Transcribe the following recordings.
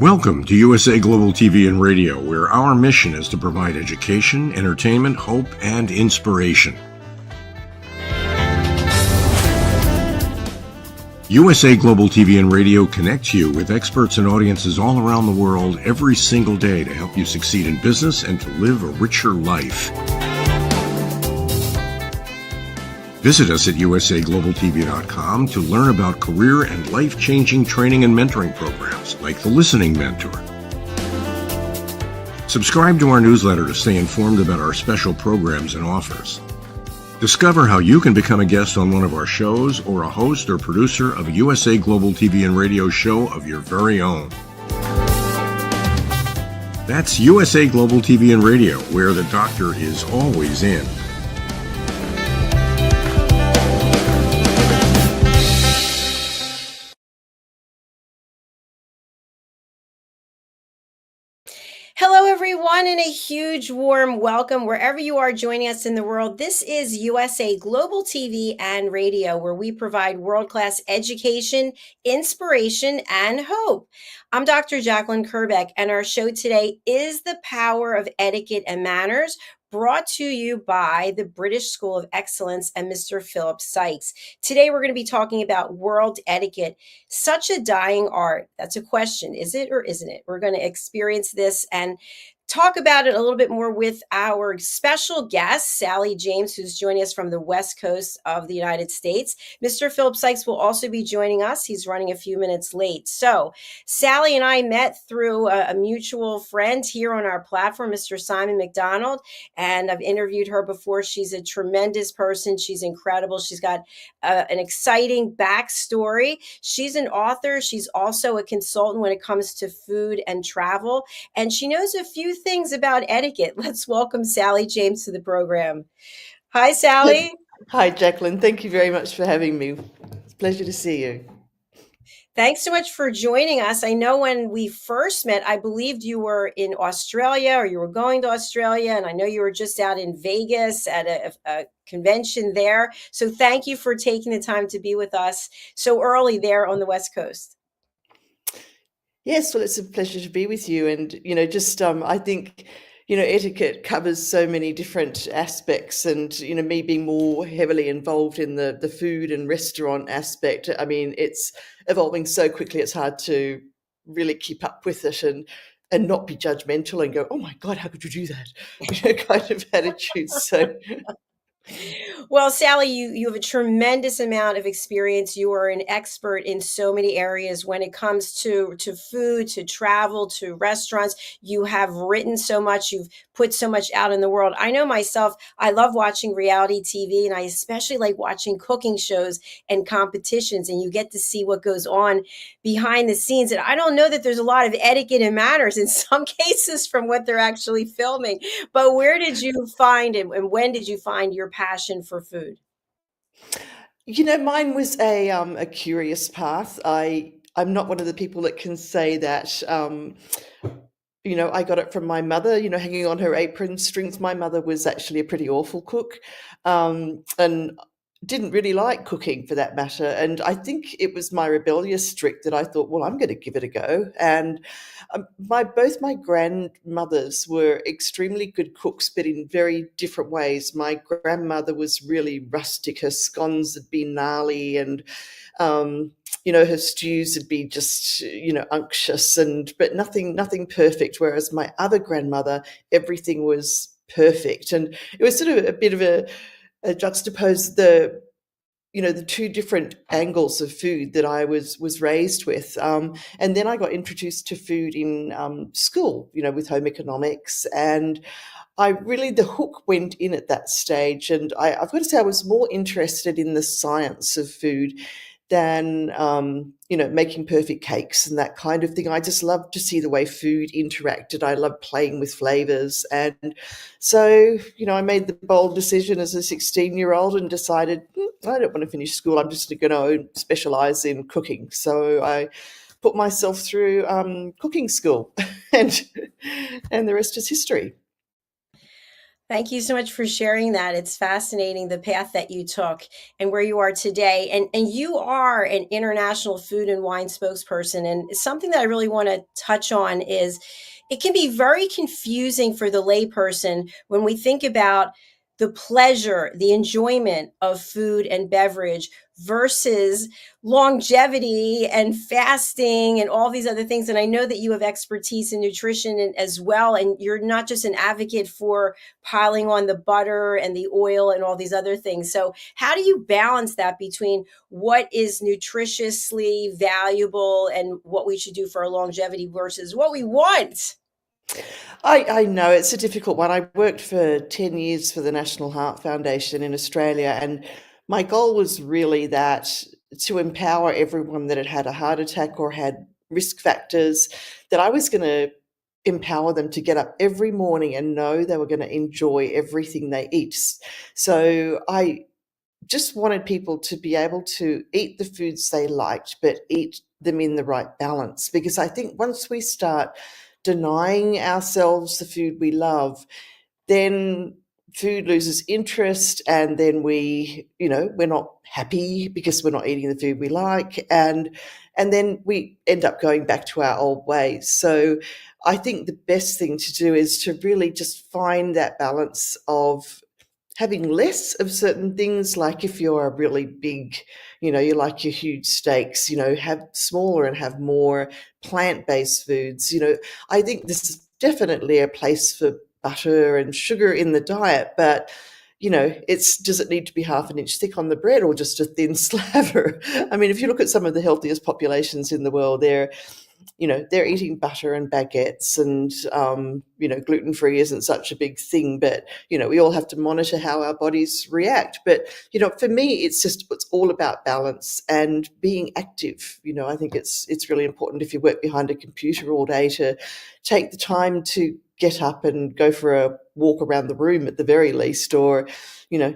Welcome to USA Global TV and Radio, where our mission is to provide education, entertainment, hope, and inspiration. USA Global TV and Radio connects you with experts and audiences all around the world every single day to help you succeed in business and to live a richer life. Visit us at usaglobaltv.com to learn about career and life-changing training and mentoring programs like the Listening Mentor. Subscribe to our newsletter to stay informed about our special programs and offers. Discover how you can become a guest on one of our shows or a host or producer of a USA Global TV and Radio show of your very own. That's USA Global TV and Radio, where the doctor is always in. Hello, everyone, and a huge warm welcome wherever you are joining us in the world. This is USA Global TV and Radio, where we provide world-class education, inspiration, and hope. I'm Dr. Jacalyn Kerbeck, and our show today is The Power of Etiquette and Manners, brought to you by the British School of Excellence and Mr. Philip Sykes. Today, we're going to be talking about world etiquette. Such a dying art. That's a question. Is it or isn't it? We're going to experience this and talk about it a little bit more with our special guest, Sally James, who's joining us from the West Coast of the United States. Mr. Philip Sykes will also be joining us. He's running a few minutes late. So Sally and I met through a mutual friend here on our platform, Mr. Simon McDonald, and I've interviewed her before. She's a tremendous person. She's incredible. She's got an exciting backstory. She's an author. She's also a consultant when it comes to food and travel, and she knows a few things about etiquette. Let's welcome Sally James to the program. Hi, Sally. Hi, Jacalyn. Thank you very much for having me. It's a pleasure to see you. Thanks so much for joining us. I know when we first met, I believed you were in Australia or you were going to Australia, and I know you were just out in Vegas at a convention there. So thank you for taking the time to be with us so early there on the West Coast. Yes, well, it's a pleasure to be with you. And, I think, etiquette covers so many different aspects. And, me being more heavily involved in the food and restaurant aspect, I mean, it's evolving so quickly, it's hard to really keep up with it and not be judgmental and go, oh my God, how could you do that? Kind of attitude. So Well, Sally, you have a tremendous amount of experience. You are an expert in so many areas when it comes to food, to travel, to restaurants. You have written so much. You've put so much out in the world. I know myself, I love watching reality TV, and I especially like watching cooking shows and competitions, and you get to see what goes on behind the scenes. And I don't know that there's a lot of etiquette and manners in some cases from what they're actually filming. But where did you find and when did you find your passion for food? Mine was a curious path. I'm not one of the people that can say that, I got it from my mother, hanging on her apron strings. My mother was actually a pretty awful cook, and didn't really like cooking for that matter. And I think it was my rebellious streak that I thought, well, I'm going to give it a go. And both my grandmothers were extremely good cooks, but in very different ways. My grandmother was really rustic. Her scones would be gnarly, and her stews would be just, unctuous, but nothing perfect. Whereas my other grandmother, everything was perfect. And it was sort of a bit of a juxtapose the two different angles of food that I was raised with. And then I got introduced to food in school, with home economics. And the hook went in at that stage. And I've got to say, I was more interested in the science of food than, making perfect cakes and that kind of thing. I just loved to see the way food interacted. I loved playing with flavors. And so, I made the bold decision as a 16-year-old and decided, I don't want to finish school. I'm just going to specialize in cooking. So I put myself through cooking school and the rest is history. Thank you so much for sharing that. It's fascinating the path that you took and where you are today. And you are an international food and wine spokesperson. And something that I really want to touch on is it can be very confusing for the layperson when we think about the pleasure, the enjoyment of food and beverage versus longevity and fasting and all these other things. And I know that you have expertise in nutrition as well. And you're not just an advocate for piling on the butter and the oil and all these other things. So how do you balance that between what is nutritiously valuable and what we should do for our longevity versus what we want? I know it's a difficult one. I worked for 10 years for the National Heart Foundation in Australia, and my goal was really that to empower everyone that had had a heart attack or had risk factors, that I was going to empower them to get up every morning and know they were going to enjoy everything they eat. So I just wanted people to be able to eat the foods they liked, but eat them in the right balance. Because I think once we start denying ourselves the food we love, then food loses interest, and then we're not happy because we're not eating the food we like, and then we end up going back to our old ways. So I think the best thing to do is to really just find that balance of having less of certain things. Like if you're a really big, you like your huge steaks, have smaller and have more plant-based foods. I think this is definitely a place for butter and sugar in the diet, but does it need to be half an inch thick on the bread or just a thin slaver? I mean, if you look at some of the healthiest populations in the world, they're eating butter and baguettes, and gluten-free isn't such a big thing, but we all have to monitor how our bodies react. But for me, it's all about balance and being active. I think it's really important, if you work behind a computer all day, to take the time to get up and go for a walk around the room at the very least, or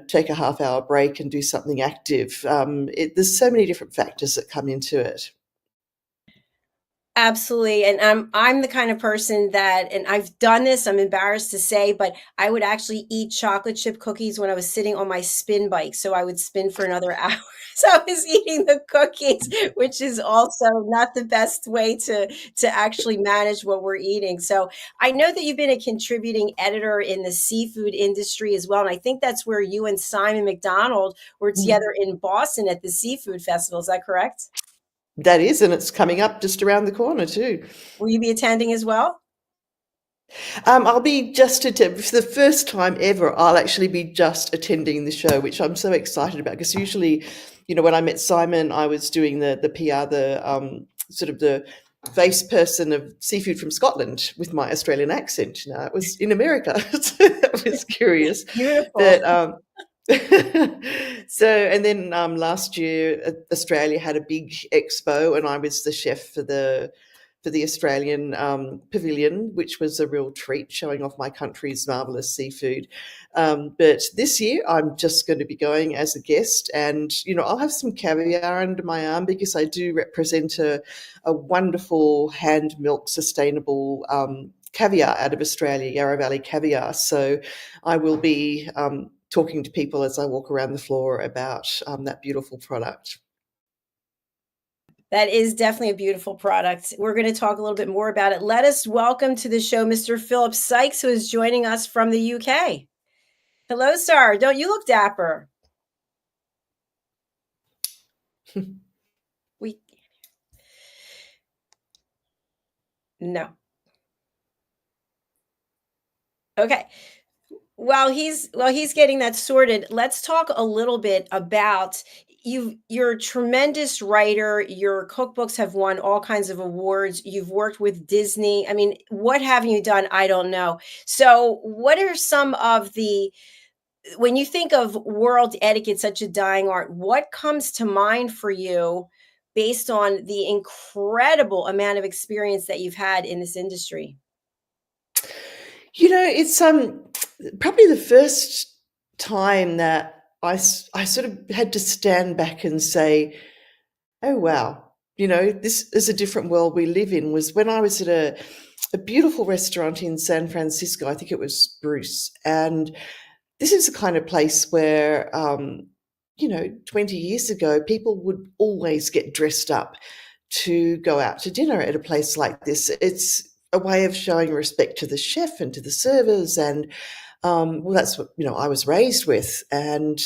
take a half-hour break and do something active. There's so many different factors that come into it. Absolutely. And I'm the kind of person that, and I've done this, I'm embarrassed to say, but I would actually eat chocolate chip cookies when I was sitting on my spin bike. So I would spin for another hour. So I was eating the cookies, which is also not the best way to actually manage what we're eating. So I know that you've been a contributing editor in the seafood industry as well. And I think that's where you and Simon McDonald were together in Boston at the Seafood Festival. Is that correct? That is, and it's coming up just around the corner too. Will you be attending as well? I'll be for the first time ever, I'll actually be just attending the show, which I'm so excited about, because usually, when I met Simon, I was doing the PR, sort of the face person of Seafood from Scotland with my Australian accent. It was in America. So that was curious. Beautiful. But, so, and then last year Australia had a big expo, and I was the chef for for the Australian pavilion, which was a real treat, showing off my country's marvellous seafood. But this year, I'm just going to be going as a guest, and I'll have some caviar under my arm because I do represent a wonderful hand-milked, sustainable caviar out of Australia, Yarra Valley caviar. So I will be talking to people as I walk around the floor about that beautiful product. That is definitely a beautiful product. We're going to talk a little bit more about it. Let us welcome to the show Mr. Philip Sykes, who is joining us from the UK. Hello, sir. Don't you look dapper? No. Okay. While he's getting that sorted, let's talk a little bit about you're a tremendous writer. Your cookbooks have won all kinds of awards. You've worked with Disney. I mean, what have you done? I don't know. So, what are some of the when you think of world etiquette, such a dying art, what comes to mind for you based on the incredible amount of experience that you've had in this industry? It's probably the first time that I sort of had to stand back and say, oh, wow, this is a different world we live in, was when I was at a beautiful restaurant in San Francisco. I think it was Bruce. And this is the kind of place where, 20 years ago, people would always get dressed up to go out to dinner at a place like this. It's a way of showing respect to the chef and to the servers. And, well, that's what, I was raised with. And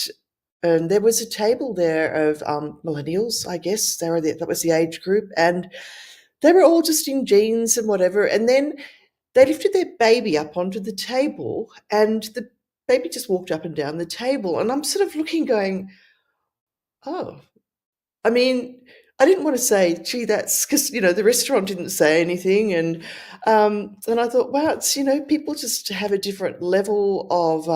there was a table there of millennials, I guess. That was the age group. And they were all just in jeans and whatever. And then they lifted their baby up onto the table, and the baby just walked up and down the table. And I'm sort of looking, going, oh, I mean, I didn't want to say, gee, that's because, the restaurant didn't say anything. And I thought, wow, it's, people just have a different level of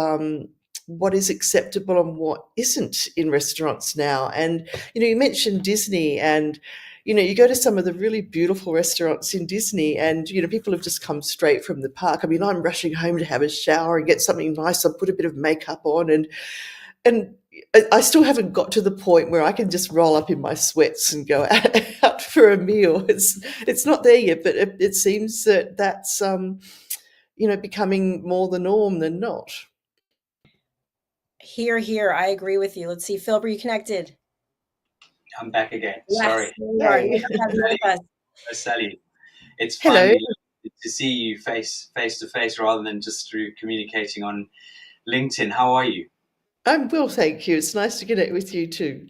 what is acceptable and what isn't in restaurants now. And, you mentioned Disney, and, you go to some of the really beautiful restaurants in Disney, and, people have just come straight from the park. I mean, I'm rushing home to have a shower and get something nice. I'll put a bit of makeup on, and I still haven't got to the point where I can just roll up in my sweats and go out for a meal. It's not there yet, but it seems that that's becoming more the norm than not. Here. I agree with you. Let's see. Philip, are you connected? I'm back again. Yes, Sorry. you are. Nice to have you with us. Sally, it's Hello. fun to see you face to face rather than just through communicating on LinkedIn. How are you? I'm well, thank you. It's nice to connect with you too.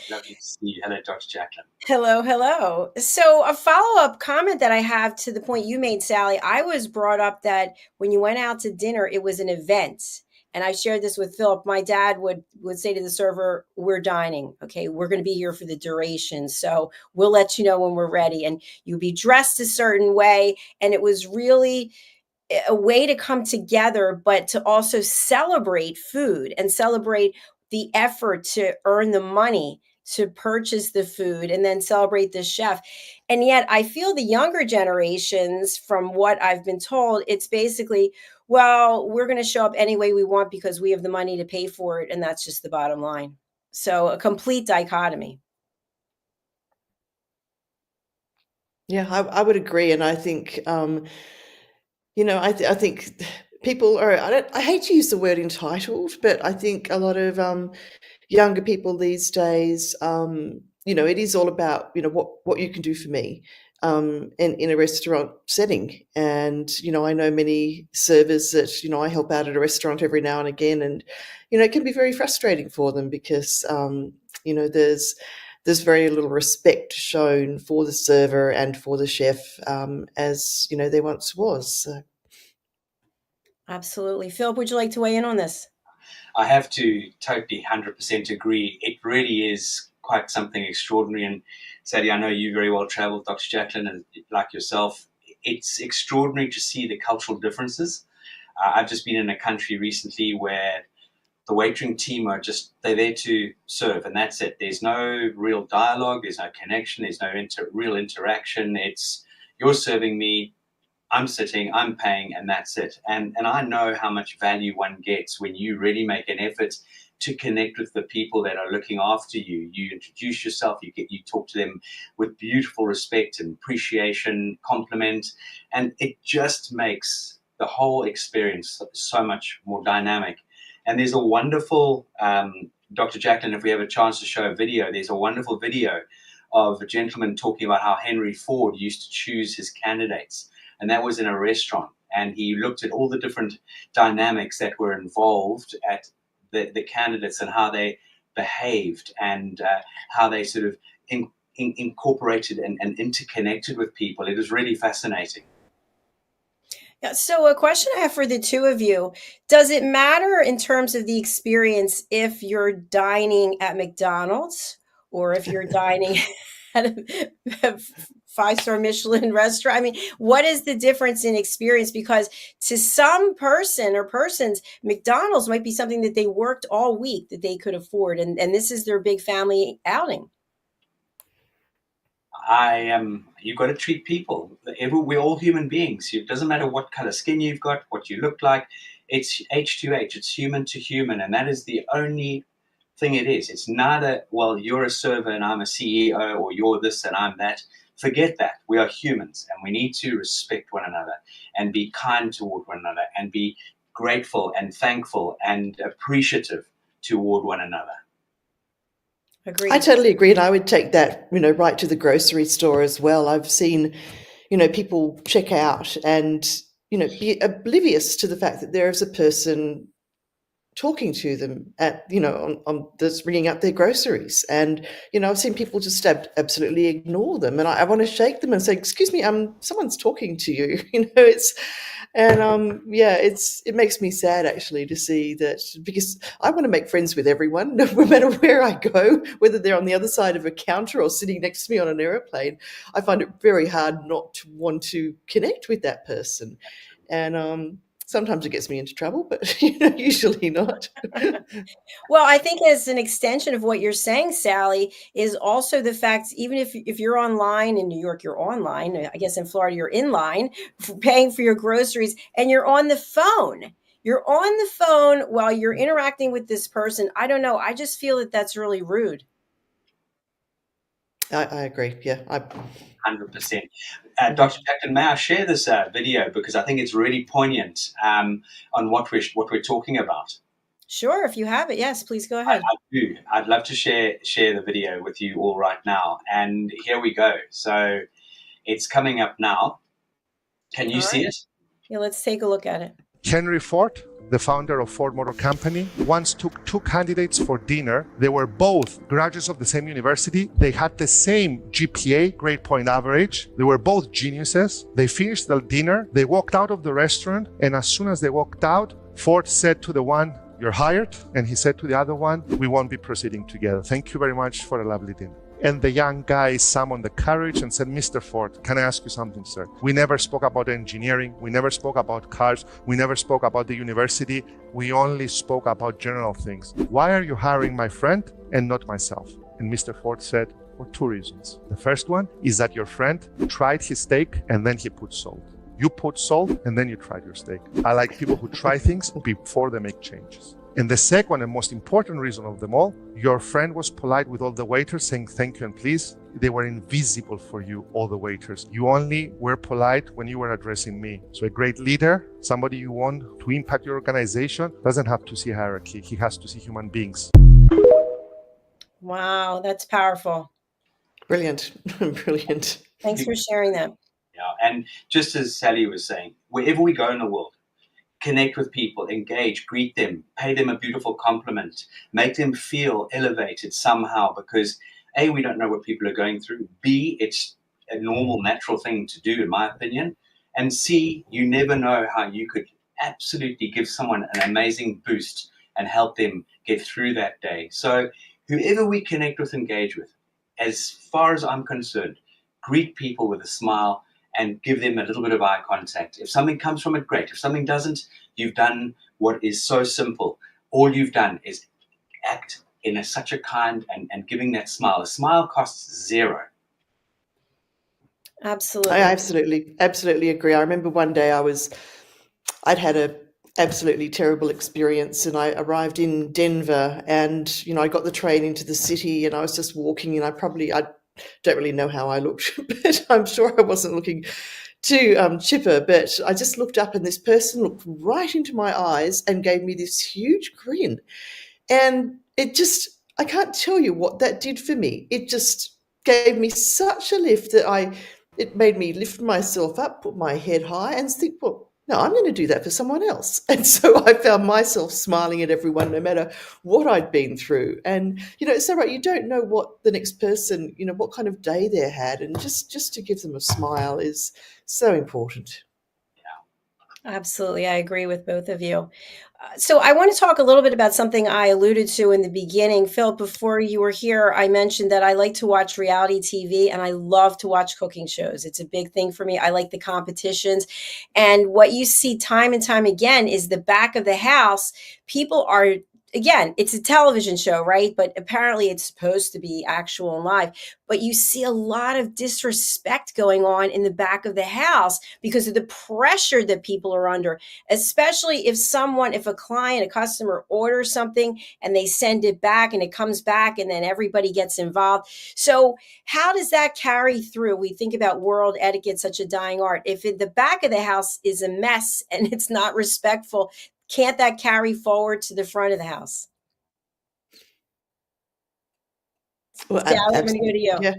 Lovely to see you. Hello, Dr. Jacalyn. Hello. So a follow-up comment that I have to the point you made, Sally, I was brought up that when you went out to dinner, it was an event. And I shared this with Philip. My dad would say to the server, we're dining. Okay, we're going to be here for the duration. So we'll let you know when we're ready. And you'd be dressed a certain way. And it was really a way to come together, but to also celebrate food and celebrate the effort to earn the money to purchase the food and then celebrate the chef. And yet I feel the younger generations, from what I've been told, it's basically, well, we're going to show up any way we want because we have the money to pay for it. And that's just the bottom line. So a complete dichotomy. Yeah, I would agree. And I think, I think people are, I hate to use the word entitled, but I think a lot of younger people these days, it is all about, what you can do for me in a restaurant setting. And, I know many servers that, I help out at a restaurant every now and again. And, it can be very frustrating for them because, there's very little respect shown for the server and for the chef as, there once was. So. Absolutely. Philip, would you like to weigh in on this? I have to totally 100% agree. It really is quite something extraordinary. And Sadie, I know you very well traveled, Dr. Jacalyn, and like yourself, it's extraordinary to see the cultural differences. I've just been in a country recently where the waitering team they're there to serve, and that's it. There's no real dialogue, there's no connection, there's no real interaction. you're serving me, I'm sitting, I'm paying, and that's it. And I know how much value one gets when you really make an effort to connect with the people that are looking after you. You introduce yourself, you talk to them with beautiful respect and appreciation, compliment, and it just makes the whole experience so much more dynamic. And there's a wonderful, Dr. Jacalyn, if we have a chance to show a video, there's a wonderful video of a gentleman talking about how Henry Ford used to choose his candidates. And that was in a restaurant. And he looked at all the different dynamics that were involved at the candidates and how they behaved and how they sort of incorporated and interconnected with people. It was really fascinating. Yeah, so a question I have for the two of you, does it matter in terms of the experience if you're dining at McDonald's or if you're dining at a five-star Michelin restaurant? I mean, what is the difference in experience? Because to some person or persons, McDonald's might be something that they worked all week that they could afford, and this is their big family outing. You've got to treat people. We're all human beings. It doesn't matter what color skin you've got, what you look like. It's H2H. It's human to human, and that is the only thing it is. It's not well, you're a server and I'm a CEO, or you're this and I'm that. Forget that. We are humans, and we need to respect one another and be kind toward one another and be grateful and thankful and appreciative toward one another. Agreed. I totally agree. And I would take that, right to the grocery store as well. I've seen, people check out and, be oblivious to the fact that there is a person talking to them at, on that's ringing up their groceries. And, I've seen people just absolutely ignore them. And I want to shake them and say, excuse me, someone's talking to you, it makes me sad actually to see that, because I want to make friends with everyone, no matter where I go, whether they're on the other side of a counter or sitting next to me on an airplane. I find it very hard not to want to connect with that person. And, sometimes it gets me into trouble, but usually not. Well, I think as an extension of what you're saying, Sally, is also the fact, even if you're online in New York, you're online. I guess in Florida, you're in line paying for your groceries, and you're on the phone. You're on the phone while you're interacting with this person. I don't know. I just feel that that's really rude. I agree. Yeah, 100%. Dr. Jacalyn, may I share this video, because I think it's really poignant on what we're talking about. Sure, if you have it, yes, please go ahead. I do. I'd love to share the video with you all right now. And here we go. So it's coming up now. Can you see it? Yeah, let's take a look at it. Henry Ford, the founder of Ford Motor Company, once took two candidates for dinner. They were both graduates of the same university. They had the same GPA, grade point average. They were both geniuses. They finished the dinner. They walked out of the restaurant. And as soon as they walked out, Ford said to the one, "You're hired." And he said to the other one, "We won't be proceeding together. Thank you very much for a lovely dinner." And the young guy summoned the courage and said, "Mr. Ford, can I ask you something, sir? We never spoke about engineering. We never spoke about cars. We never spoke about the university. We only spoke about general things. Why are you hiring my friend and not myself?" And Mr. Ford said, "For two reasons. The first one is that your friend tried his steak and then he put salt. You put salt and then you tried your steak. I like people who try things before they make changes. And the second and most important reason of them all, your friend was polite with all the waiters, saying thank you and please. They were invisible for you, all the waiters. You only were polite when you were addressing me." So a great leader, somebody you want to impact your organization, doesn't have to see hierarchy. He has to see human beings. Wow, that's powerful. Brilliant. Brilliant. Thanks for sharing that. Yeah, and just as Sally was saying, wherever we go in the world, connect with people, engage, greet them, pay them a beautiful compliment, make them feel elevated somehow, because A, we don't know what people are going through. B, it's a normal, natural thing to do, in my opinion. And C, you never know how you could absolutely give someone an amazing boost and help them get through that day. So whoever we connect with, engage with, as far as I'm concerned, greet people with a smile and give them a little bit of eye contact. If something comes from it, great. If something doesn't, you've done what is so simple. All you've done is act in such a kind and giving that smile. A smile costs zero. Absolutely. I absolutely agree. I remember one day I'd had a absolutely terrible experience, and I arrived in Denver, and I got the train into the city, and I was just walking, and I don't really know how I looked, but I'm sure I wasn't looking too chipper. But I just looked up, and this person looked right into my eyes and gave me this huge grin, and I can't tell you what that did for me. It just gave me such a lift that it made me lift myself up, put my head high, and think, well, no, I'm going to do that for someone else. And so I found myself smiling at everyone, no matter what I'd been through. And, it's so right. You don't know what the next person, what kind of day they had. And just to give them a smile is so important. Absolutely. I agree with both of you. So I want to talk a little bit about something I alluded to in the beginning. Phil, before you were here, I mentioned that I like to watch reality TV and I love to watch cooking shows. It's a big thing for me. I like the competitions. And what you see time and time again is the back of the house. People are, again, it's a television show, right? But apparently it's supposed to be actual and live. But you see a lot of disrespect going on in the back of the house because of the pressure that people are under, especially if a client, a customer orders something and they send it back and it comes back and then everybody gets involved. So how does that carry through? We think about world etiquette, such a dying art. If the back of the house is a mess and it's not respectful, can't that carry forward to the front of the house? Well, Sally, I'm going to go to absolutely. you. Yeah.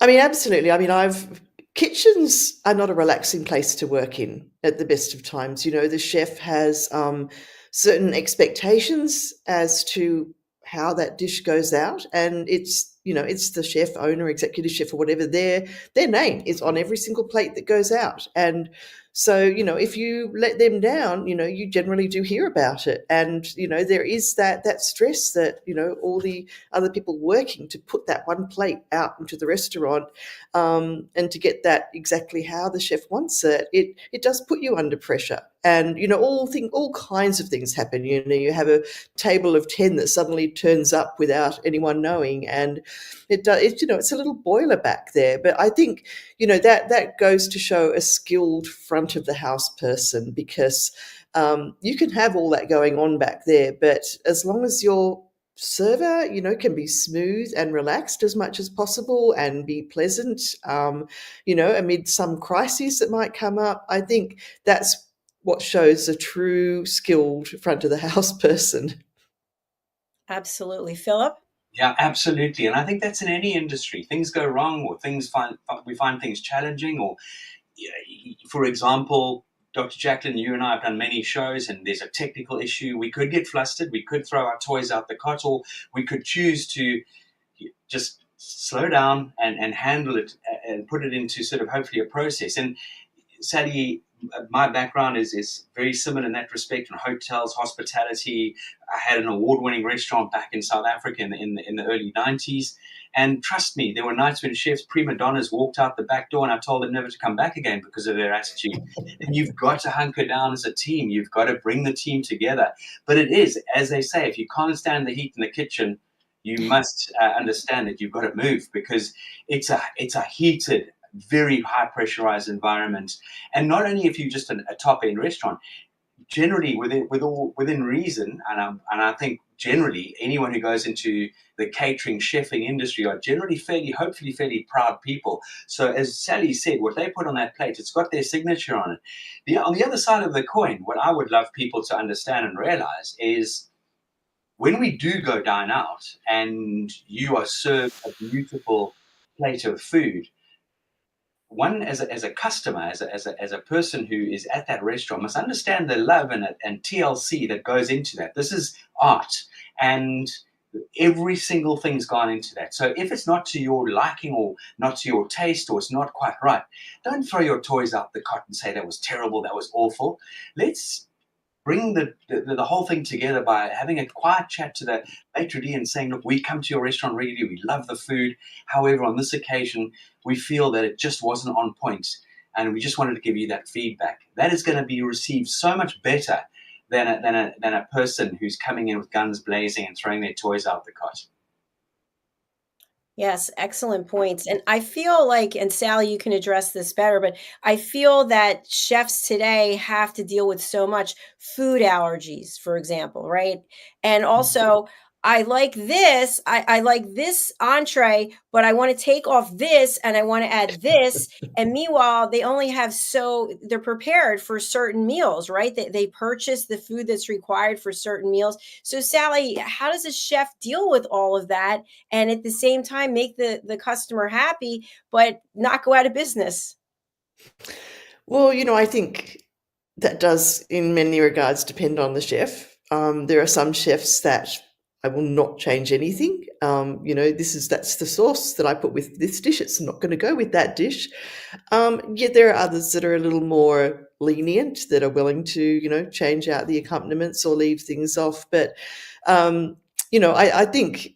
I mean, absolutely. I mean, kitchens are not a relaxing place to work in at the best of times. The chef has certain expectations as to how that dish goes out, and it's the chef, owner, executive chef, or whatever. Their name is on every single plate that goes out, and so if you let them down, you generally do hear about it, and there is that stress that all the other people working to put that one plate out into the restaurant, and to get that exactly how the chef wants it. It does put you under pressure, and all kinds of things happen. You have a table of 10 that suddenly turns up without anyone knowing, and it's a little boiler back there. But I think that goes to show a skilled front of the house person, because you can have all that going on back there, but as long as your server can be smooth and relaxed as much as possible and be pleasant, amid some crises that might come up, I think that's what shows a true skilled front of the house person. Absolutely. Philip? Yeah, absolutely. And I think that's in any industry. Things go wrong, or we find things challenging, or for example, Dr. Jacalyn, you and I have done many shows, and there's a technical issue. We could get flustered. We could throw our toys out the cot, or we could choose to just slow down and handle it and put it into sort of hopefully a process. And Sally, my background is very similar in that respect, in hotels, hospitality. I had an award-winning restaurant back in South Africa in the early 90s. And trust me, there were nights when chefs, prima donnas, walked out the back door and I told them never to come back again because of their attitude. And you've got to hunker down as a team. You've got to bring the team together. But it is, as they say, if you can't stand the heat in the kitchen, you must understand that you've got to move, because it's a heated, very high pressurized environment. And not only if you're just a top end restaurant, generally within reason, and I think generally anyone who goes into the catering chefing industry are generally hopefully fairly proud people. So as Sally said, what they put on that plate, it's got their signature on it. On the other side of the coin, what I would love people to understand and realize is, when we do go dine out and you are served a beautiful plate of food, one, as a customer, as a person who is at that restaurant, must understand the love and TLC that goes into that. This is art, and every single thing's gone into that. So if it's not to your liking, or not to your taste, or it's not quite right, don't throw your toys out the cot and say that was terrible, that was awful. Let's bring the whole thing together by having a quiet chat to the maitre d' and saying, look, we come to your restaurant regularly, we love the food. However, on this occasion, we feel that it just wasn't on point, and we just wanted to give you that feedback. That is going to be received so much better than a person who's coming in with guns blazing and throwing their toys out the cot. Yes, excellent points. And I feel like, and Sally, you can address this better, but I feel that chefs today have to deal with so much food allergies, for example, right? And also, I like this entree, but I want to take off this and I want to add this. And meanwhile, they only have they're prepared for certain meals, right? They purchase the food that's required for certain meals. So, Sally, how does a chef deal with all of that? And at the same time make the customer happy but not go out of business? Well, I think that does, in many regards, depend on the chef. There are some chefs that I will not change anything. That's the sauce that I put with this dish. It's not going to go with that dish. Yet there are others that are a little more lenient, that are willing to, change out the accompaniments or leave things off. But, I think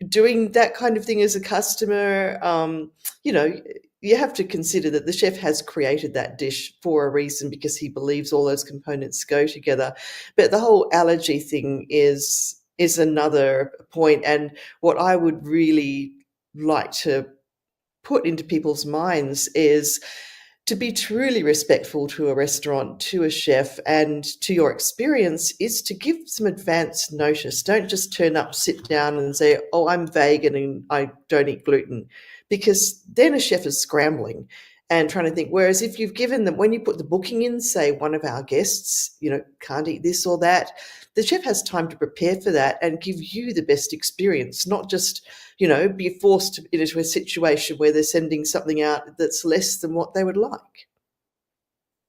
doing that kind of thing as a customer, you have to consider that the chef has created that dish for a reason, because he believes all those components go together. But the whole allergy thing is another point. And what I would really like to put into people's minds is to be truly respectful to a restaurant, to a chef, and to your experience, is to give some advance notice. Don't just turn up, sit down and say, oh, I'm vegan and I don't eat gluten, because then a chef is scrambling and trying to think. Whereas if you've given them, when you put the booking in, say one of our guests, can't eat this or that, the chef has time to prepare for that and give you the best experience, not just, be forced into a situation where they're sending something out that's less than what they would like.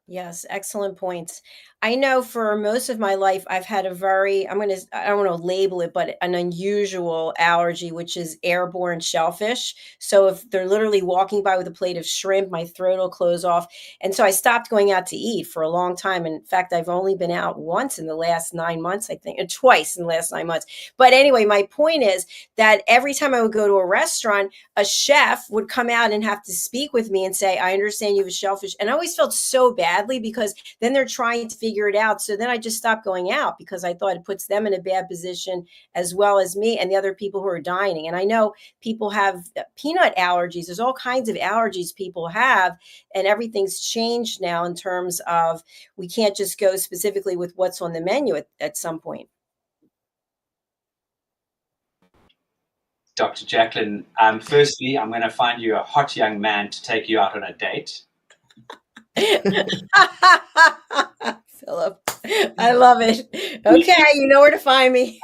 Yes, excellent points. I know for most of my life, I've had I don't want to label it, but an unusual allergy, which is airborne shellfish. So if they're literally walking by with a plate of shrimp, my throat will close off. And so I stopped going out to eat for a long time. In fact, I've only been out once in the last 9 months, I think, and twice in the last 9 months. But anyway, my point is that every time I would go to a restaurant, a chef would come out and have to speak with me and say, I understand you have a shellfish. And I always felt so badly, because then they're trying to figure it out. So then I just stopped going out, because I thought it puts them in a bad position as well as me and the other people who are dining. And I know people have peanut allergies. There's all kinds of allergies people have, and everything's changed now in terms of we can't just go specifically with what's on the menu at some point. Dr. Jacalyn, firstly, I'm going to find you a hot young man to take you out on a date. Philip, I love it. Okay, you know where to find me.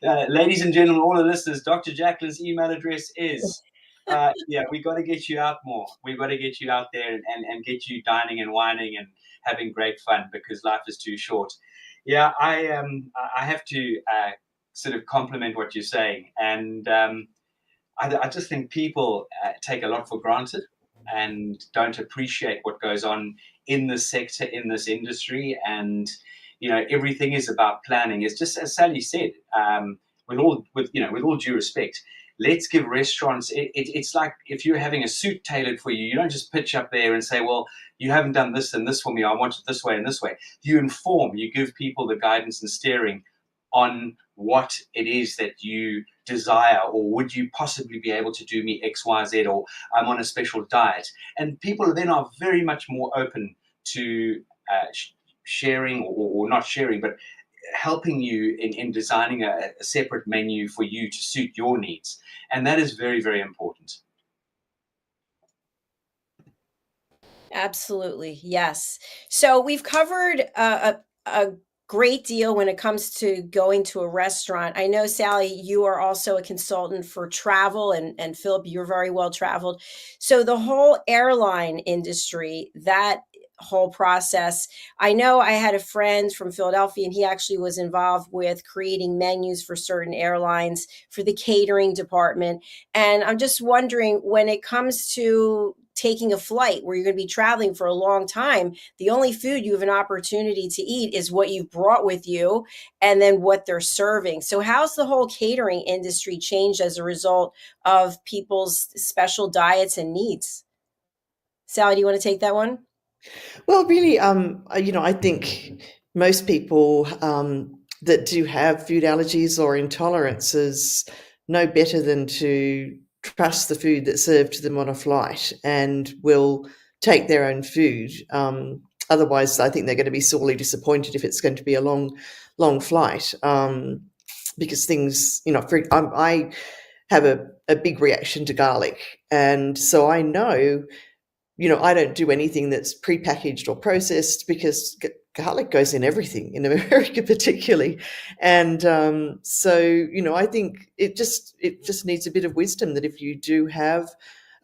Ladies and gentlemen, all the listeners, Dr. Jacalyn's email address is, we got to get you out more. We've got to get you out there and get you dining and wining and having great fun, because life is too short. Yeah, I have to sort of compliment what you're saying. And I just think people take a lot for granted and don't appreciate what goes on in this sector, in this industry. And, everything is about planning. It's just, as Sally said, with all due respect, let's give restaurants, it's like if you're having a suit tailored for you, you don't just pitch up there and say, well, you haven't done this and this for me, I want it this way and this way. You inform, you give people the guidance and steering on what it is that you desire, or would you possibly be able to do me X, Y, Z, or I'm on a special diet. And people then are very much more open to sharing, or not sharing, but helping you in designing a separate menu for you to suit your needs. And that is very, very important. Absolutely. Yes. So we've covered a great deal when it comes to going to a restaurant. I know, Sally, you are also a consultant for travel, and Philip, you're very well traveled. So the whole airline industry, that whole process, I know I had a friend from Philadelphia, and he actually was involved with creating menus for certain airlines for the catering department. And I'm just wondering, when it comes to taking a flight where you're going to be traveling for a long time, the only food you have an opportunity to eat is what you've brought with you, and then what they're serving. So how's the whole catering industry changed as a result of people's special diets and needs? Sally, do you want to take that one? Well, really, I think most people that do have food allergies or intolerances no better than to trust the food that's served to them on a flight and will take their own food. Otherwise, I think they're going to be sorely disappointed if it's going to be a long flight, because things, I have a big reaction to garlic, and so I know, I don't do anything that's prepackaged or processed because garlic goes in everything in America, particularly. And so, I think it just needs a bit of wisdom that if you do have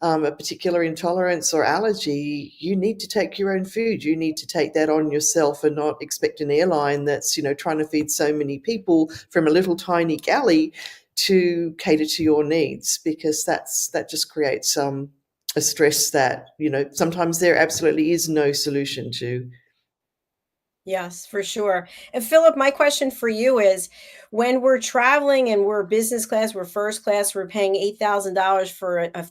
a particular intolerance or allergy, you need to take your own food. You need to take that on yourself and not expect an airline that's, trying to feed so many people from a little tiny galley to cater to your needs, because that just creates a stress that, sometimes there absolutely is no solution to. Yes, for sure. And Philip, my question for you is, when we're traveling and we're business class, we're first class, we're paying $8,000 for a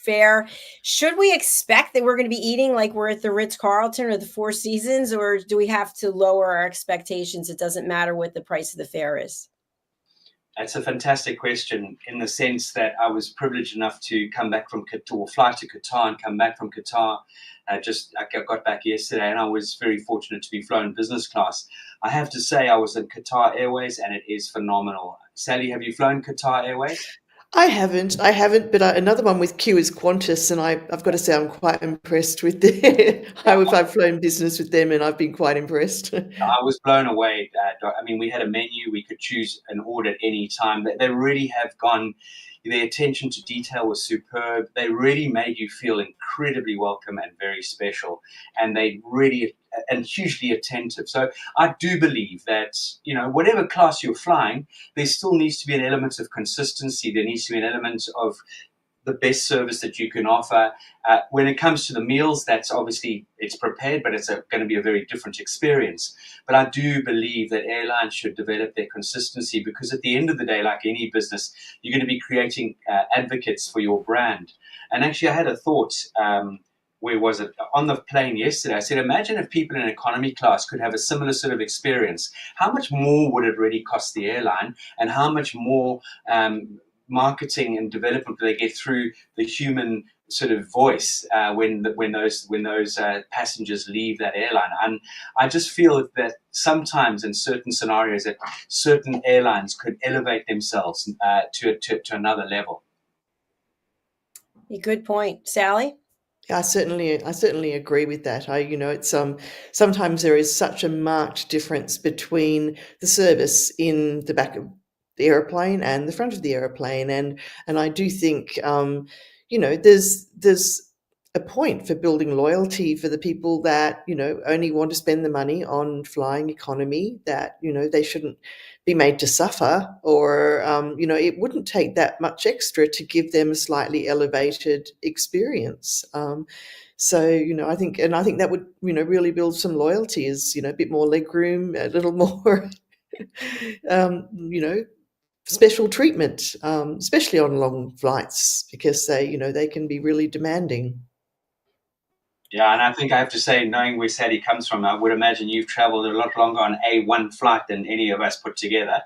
fare, should we expect that we're going to be eating like we're at the Ritz-Carlton or the Four Seasons, or do we have to lower our expectations? It doesn't matter what the price of the fare is. That's a fantastic question, in the sense that I was privileged enough to come back from Qatar, or fly to Qatar and come back from Qatar. I got back yesterday, and I was very fortunate to be flown business class. I have to say, I was in Qatar Airways, and it is phenomenal. Sally, have you flown Qatar Airways? I haven't, but another one with Q is Qantas, and I've got to say I'm quite impressed with I've flown business with them, and I've been quite impressed. I was blown away. I mean, we had a menu. We could choose an order at any time. They really have gone, their attention to detail was superb. They really made you feel incredibly welcome and very special. And they really, and hugely attentive. So I do believe that, whatever class you're flying, there still needs to be an element of consistency. There needs to be an element of the best service that you can offer. When it comes to the meals, that's obviously, it's prepared, but it's going to be a very different experience. But I do believe that airlines should develop their consistency, because at the end of the day, like any business, you're going to be creating advocates for your brand. And actually, I had a thought, where was it? On the plane yesterday, I said, imagine if people in economy class could have a similar sort of experience. How much more would it really cost the airline, and how much more marketing and development do they get through the human sort of voice when those passengers leave that airline? And I just feel that sometimes in certain scenarios that certain airlines could elevate themselves to another level. A good point. Sally? I certainly agree with that. It's sometimes there is such a marked difference between the service in the back of the airplane and the front of the airplane, and I do think there's a point for building loyalty for the people that only want to spend the money on flying economy, that they shouldn't be made to suffer, or it wouldn't take that much extra to give them a slightly elevated experience. So I think that would really build some loyalty, is a bit more legroom, a little more special treatment, especially on long flights, because they can be really demanding. Yeah, and I think I have to say, knowing where Sadie comes from, I would imagine you've traveled a lot longer on one flight than any of us put together.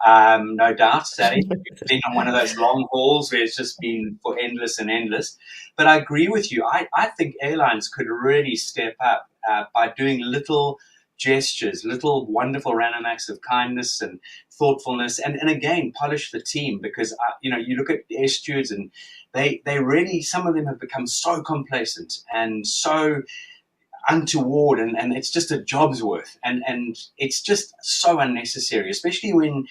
No doubt, Sadie, you've been on one of those long hauls where it's just been for endless and endless. But I agree with you. I think airlines could really step up by doing little gestures, little wonderful random acts of kindness and thoughtfulness, and again, polish the team, because you look at air stewards, and they really, some of them have become so complacent and so untoward, and it's just a job's worth, and it's just so unnecessary, especially when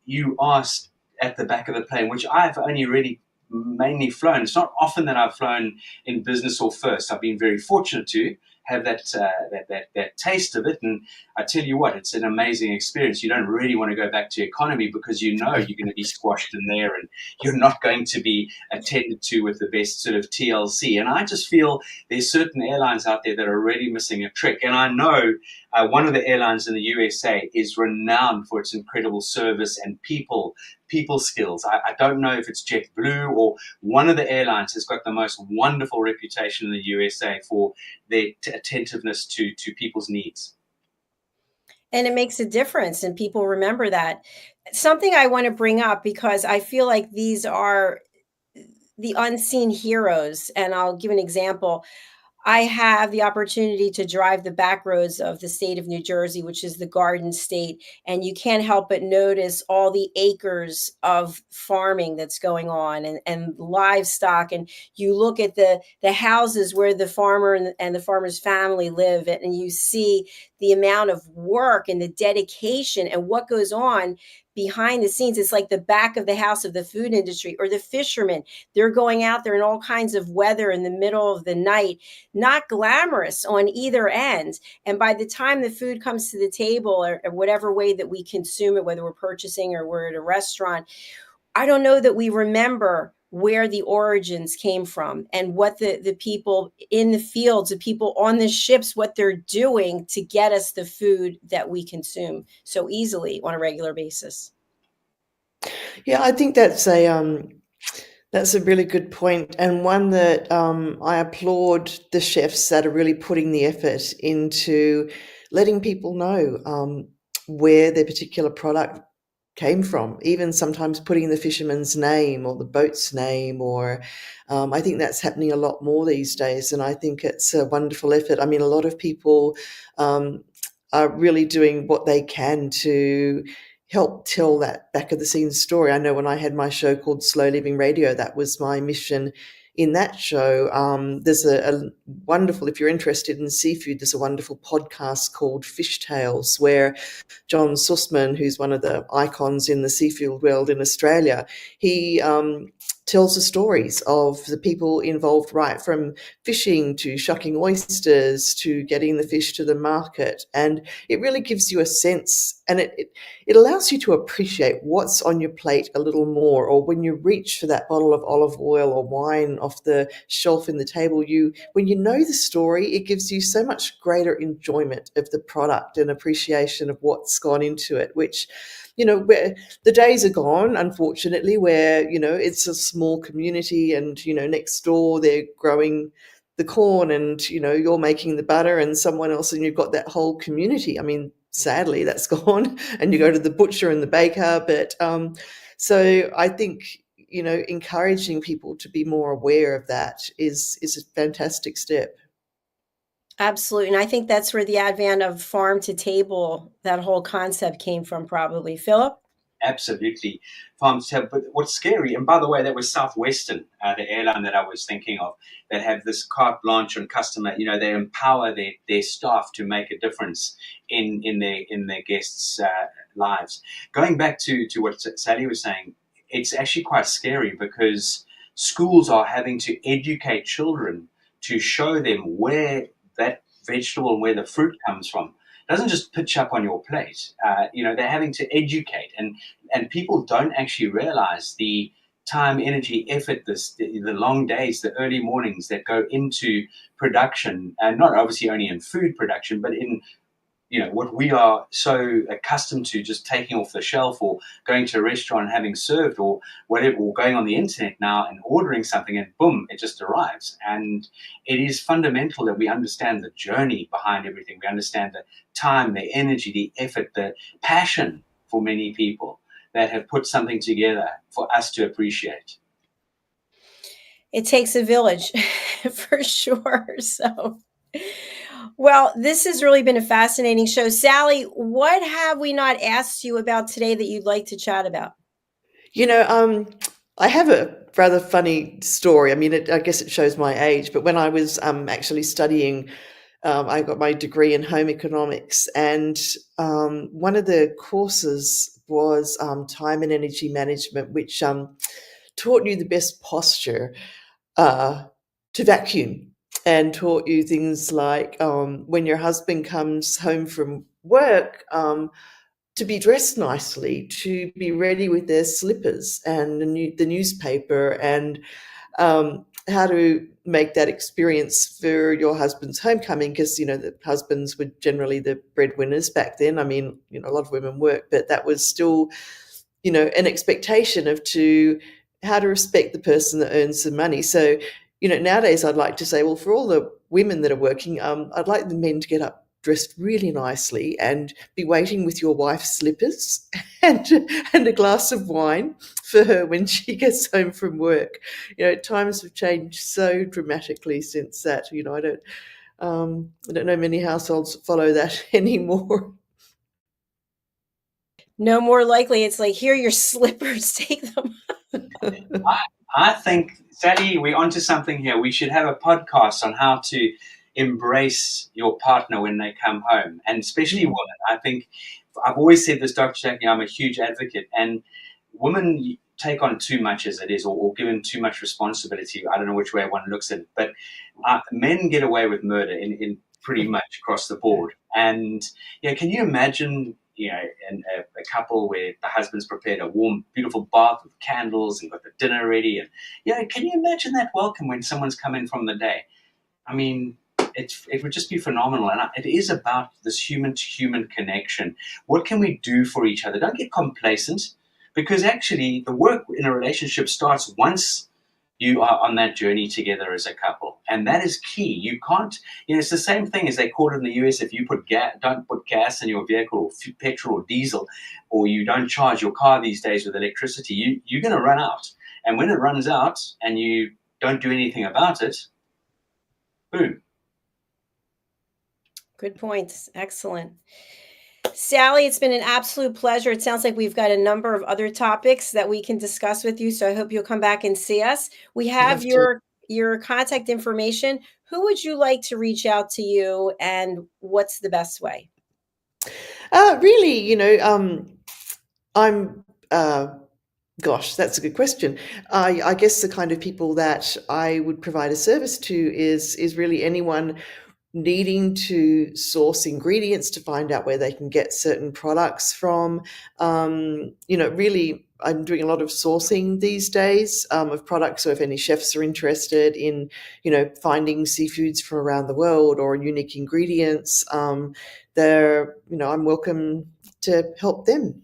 you are at the back of the plane, which I've only really mainly flown. It's not often that I've flown in business or first. I've been very fortunate to have that taste of it, and I tell you what, it's an amazing experience. You don't really want to go back to economy, because you're going to be squashed in there, and you're not going to be attended to with the best sort of TLC. And I just feel there's certain airlines out there that are really missing a trick. And I know one of the airlines in the USA is renowned for its incredible service and people skills. I don't know if it's JetBlue, or one of the airlines has got the most wonderful reputation in the USA for their attentiveness to people's needs. And it makes a difference, and people remember that. Something I want to bring up, because I feel like these are the unseen heroes, and I'll give an example. I have the opportunity to drive the back roads of the state of New Jersey, which is the Garden State, and you can't help but notice all the acres of farming that's going on, and livestock. And you look at the houses where the farmer and the farmer's family live, and you see the amount of work and the dedication and what goes on behind the scenes. It's like the back of the house of the food industry. Or the fishermen, they're going out there in all kinds of weather in the middle of the night, not glamorous on either end. And by the time the food comes to the table, or whatever way that we consume it, whether we're purchasing or we're at a restaurant, I don't know that we remember where the origins came from, and what the people in the fields, the people on the ships, what they're doing to get us the food that we consume so easily on a regular basis. Yeah, I think that's a really good point, and one that I applaud the chefs that are really putting the effort into letting people know where their particular product came from, even sometimes putting the fisherman's name or the boat's name, or I think that's happening a lot more these days, and I think it's a wonderful effort. I mean, a lot of people are really doing what they can to help tell that back of the scenes story. I know when I had my show called Slow Living Radio, that was my mission in that show. There's a wonderful, if you're interested in seafood, there's a wonderful podcast called Fish Tales, where John Sussman, who's one of the icons in the seafood world in Australia, he tells the stories of the people involved, right from fishing to shucking oysters to getting the fish to the market. And it really gives you a sense, and it allows you to appreciate what's on your plate a little more. Or when you reach for that bottle of olive oil or wine off the shelf in the table, when you know the story, it gives you so much greater enjoyment of the product and appreciation of what's gone into it, which, where the days are gone, unfortunately, where, it's a small community and, next door they're growing the corn and, you're making the butter and someone else, and you've got that whole community. I mean, sadly, that's gone, and you go to the butcher and the baker. But so I think, encouraging people to be more aware of that is a fantastic step. Absolutely. And I think that's where the advent of farm to table, that whole concept came from, probably. Philip? Absolutely. Farms have, but what's scary, and by the way, that was Southwestern, the airline that I was thinking of, that have this carte blanche on customer. They empower their staff to make a difference in their guests' lives. Going back to what Sally was saying, it's actually quite scary, because schools are having to educate children to show them where that vegetable and where the fruit comes from. It doesn't just pitch up on your plate. They're having to educate, and people don't actually realize the time, energy, effort, the long days, the early mornings that go into production, and not obviously only in food production, but in what we are so accustomed to, just taking off the shelf or going to a restaurant and having served, or whatever, or going on the internet now and ordering something, and boom, it just arrives. And it is fundamental that we understand the journey behind everything. We understand the time, the energy, the effort, the passion for many people that have put something together for us to appreciate. It takes a village for sure. So, well, this has really been a fascinating show. Sally, what have we not asked you about today that you'd like to chat about? I have a rather funny story. I mean, I guess it shows my age, but when I was actually studying, I got my degree in home economics, and one of the courses was time and energy management, which taught you the best posture to vacuum, and taught you things like when your husband comes home from work, to be dressed nicely, to be ready with their slippers and the newspaper, and how to make that experience for your husband's homecoming, because, the husbands were generally the breadwinners back then. I mean, a lot of women work, but that was still, an expectation of how to respect the person that earns the money. So, nowadays I'd like to say, well, for all the women that are working, I'd like the men to get up dressed really nicely and be waiting with your wife's slippers and a glass of wine for her when she gets home from work. Times have changed so dramatically since that. I don't know many households follow that anymore. No, more likely it's like, here are your slippers, take them. I think, Sally, we're onto something here. We should have a podcast on how to embrace your partner when they come home, and especially women. I think I've always said this, Dr. Jackie, I'm a huge advocate, and women take on too much as it is, or given too much responsibility. I don't know which way one looks at it, but men get away with murder in pretty much across the board. And can you imagine a couple where the husband's prepared a warm, beautiful bath with candles and got the dinner ready, and can you imagine that welcome when someone's come in from the day? I mean, it would just be phenomenal, and it is about this human-to-human connection. What can we do for each other? Don't get complacent, because actually the work in a relationship starts once you are on that journey together as a couple, and that is key. You can't, it's the same thing as they call it in the US. If you don't put gas in your vehicle, or petrol or diesel, or you don't charge your car these days with electricity, you're going to run out. And when it runs out and you don't do anything about it, boom. Good points. Excellent. Sally, it's been an absolute pleasure. It sounds like we've got a number of other topics that we can discuss with you. So I hope you'll come back and see us. We have your contact information. Who would you like to reach out to you, and what's the best way? Really, I'm gosh, that's a good question. I guess the kind of people that I would provide a service to is really anyone needing to source ingredients to find out where they can get certain products from. Really, I'm doing a lot of sourcing these days of products. So if any chefs are interested in, finding seafoods from around the world or unique ingredients, I'm welcome to help them.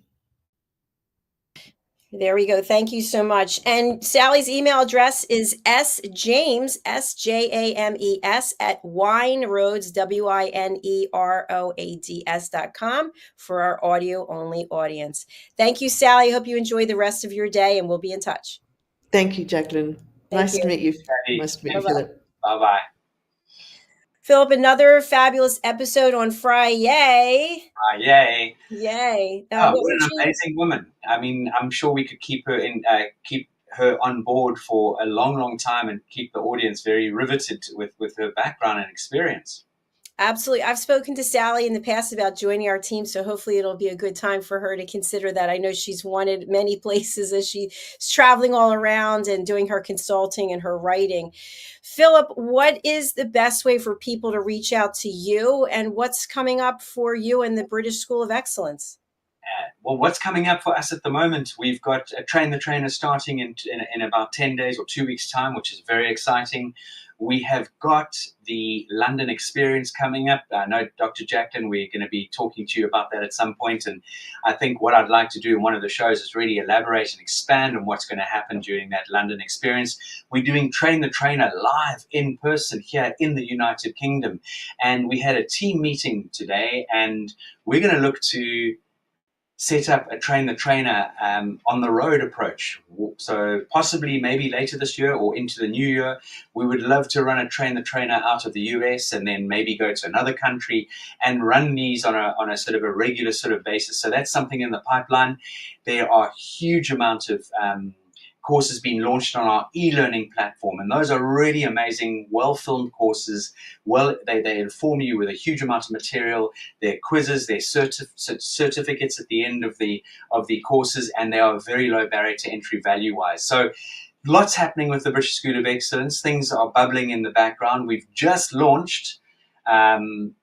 There we go. Thank you so much. And Sally's email address is sjames, SJAMES, at wineroads, WINEROADS.com for our audio only audience. Thank you, Sally. I hope you enjoy the rest of your day, and we'll be in touch. Thank you, Jacalyn. Nice to meet you. Nice to meet you, Philip. Bye-bye. Philip, another fabulous episode on Friday. Yay. Yay. What an amazing woman. I mean, I'm sure we could keep her on board for a long, long time and keep the audience very riveted with her background and experience. Absolutely. I've spoken to Sally in the past about joining our team, so hopefully it'll be a good time for her to consider that. I know she's wanted many places as she's traveling all around and doing her consulting and her writing. Philip, what is the best way for people to reach out to you, and what's coming up for you and the British School of Excellence? Well, what's coming up for us at the moment? We've got a Train the Trainer starting in about 10 days or 2 weeks' time, which is very exciting. We have got the London Experience coming up. I know, Dr. Jacalyn, we're going to be talking to you about that at some point. And I think what I'd like to do in one of the shows is really elaborate and expand on what's going to happen during that London Experience. We're doing Train the Trainer live in person here in the United Kingdom. And we had a team meeting today, and we're going to look to set up a Train the Trainer on the road approach. So possibly maybe later this year or into the new year, we would love to run a Train the Trainer out of the US and then maybe go to another country and run these on a sort of a regular sort of basis. So that's something in the pipeline. There are huge amount of courses being launched on our e-learning platform, and those are really amazing, well-filmed courses. They inform you with a huge amount of material. They're quizzes, they're certificates at the end of the courses, and they are very low barrier to entry value-wise. So lots happening with the British School of Excellence. Things are bubbling in the background. We've just launched the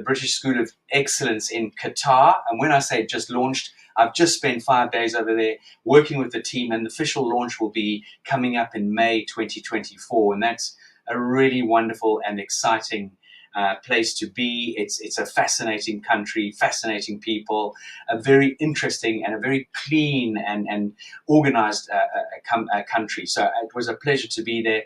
British School of Excellence in Qatar, and when I say just launched, I've just spent 5 days over there working with the team, and the official launch will be coming up in May 2024. And that's a really wonderful and exciting place to be. It's a fascinating country, fascinating people, a very interesting and a very clean and organized country. So it was a pleasure to be there.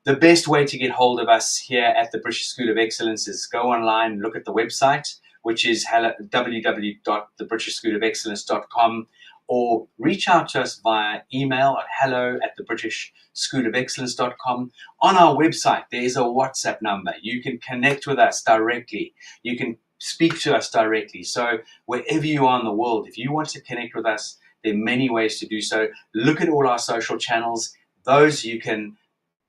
the best way to get hold of us here at the British School of Excellence is go online, look at the website, which is www.thebritishschoolofexcellence.com, or reach out to us via email at hello@thebritishschoolofexcellence.com. On our website, there is a WhatsApp number. You can connect with us directly. You can speak to us directly. So wherever you are in the world, if you want to connect with us, there are many ways to do so. Look at all our social channels. Those you can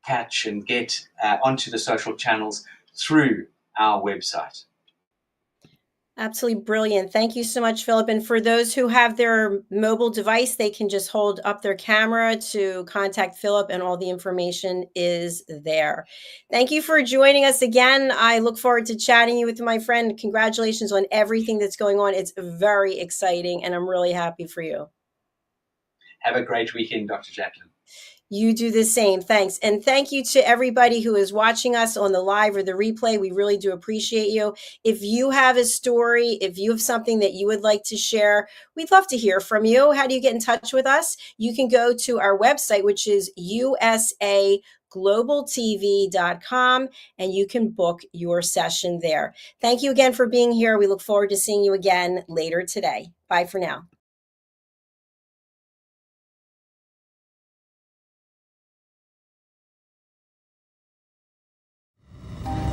catch and get onto the social channels through our website. Absolutely brilliant. Thank you so much, Philip. And for those who have their mobile device, they can just hold up their camera to contact Philip, and all the information is there. Thank you for joining us again. I look forward to chatting you with my friend. Congratulations on everything that's going on. It's very exciting, and I'm really happy for you. Have a great weekend, Dr. Jacalyn. You do the same. Thanks. And thank you to everybody who is watching us on the live or the replay. We really do appreciate you. If you have a story, if you have something that you would like to share, we'd love to hear from you. How do you get in touch with us? You can go to our website, which is usaglobaltv.com, and you can book your session there. Thank you again for being here. We look forward to seeing you again later today. Bye for now.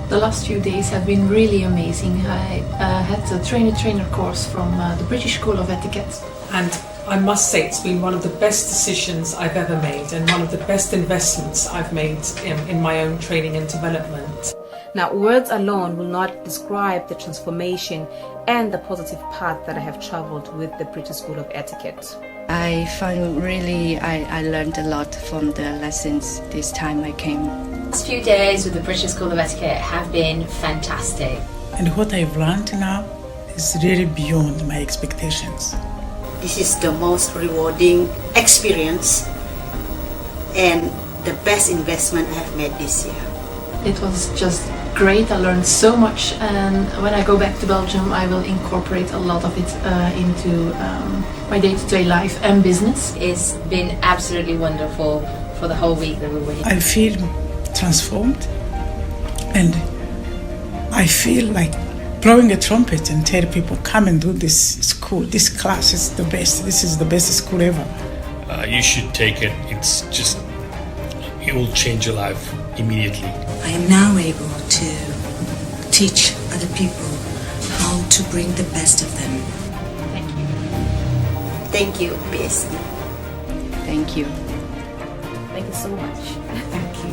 The last few days have been really amazing. I had a trainer course from the British School of Etiquette. And I must say it's been one of the best decisions I've ever made and one of the best investments I've made in my own training and development. Now, words alone will not describe the transformation and the positive path that I have traveled with the British School of Etiquette. I find I learned a lot from the lessons this time I came. The last few days with the British School of Etiquette have been fantastic. And what I've learned now is really beyond my expectations. This is the most rewarding experience and the best investment I have made this year. It was just great. I learned so much, and when I go back to Belgium I will incorporate a lot of it into my day-to-day life and business. It's been absolutely wonderful for the whole week that we were here. I feel transformed, and I feel like blowing a trumpet and tell people, come and do this school. This class is the best. This is the best school ever. You should take it. It will change your life immediately. I am now able to teach other people how to bring the best of them. Thank you. Thank you, best. Thank you. Thank you so much. Thank you.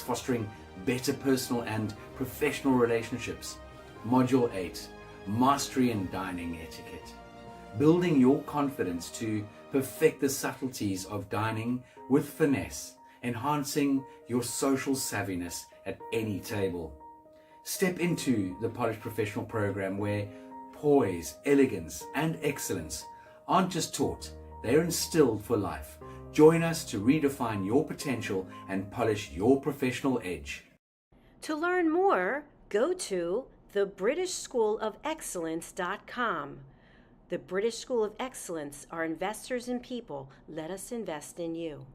Fostering better personal and professional relationships. Module 8, Mastery in Dining Etiquette. Building your confidence to perfect the subtleties of dining with finesse, enhancing your social savviness at any table. Step into the Polished Professional program where poise, elegance and excellence aren't just taught, they're instilled for life. Join us to redefine your potential and polish your professional edge. To learn more, go to thebritishschoolofexcellence.com. The British School of Excellence are investors in people. Let us invest in you.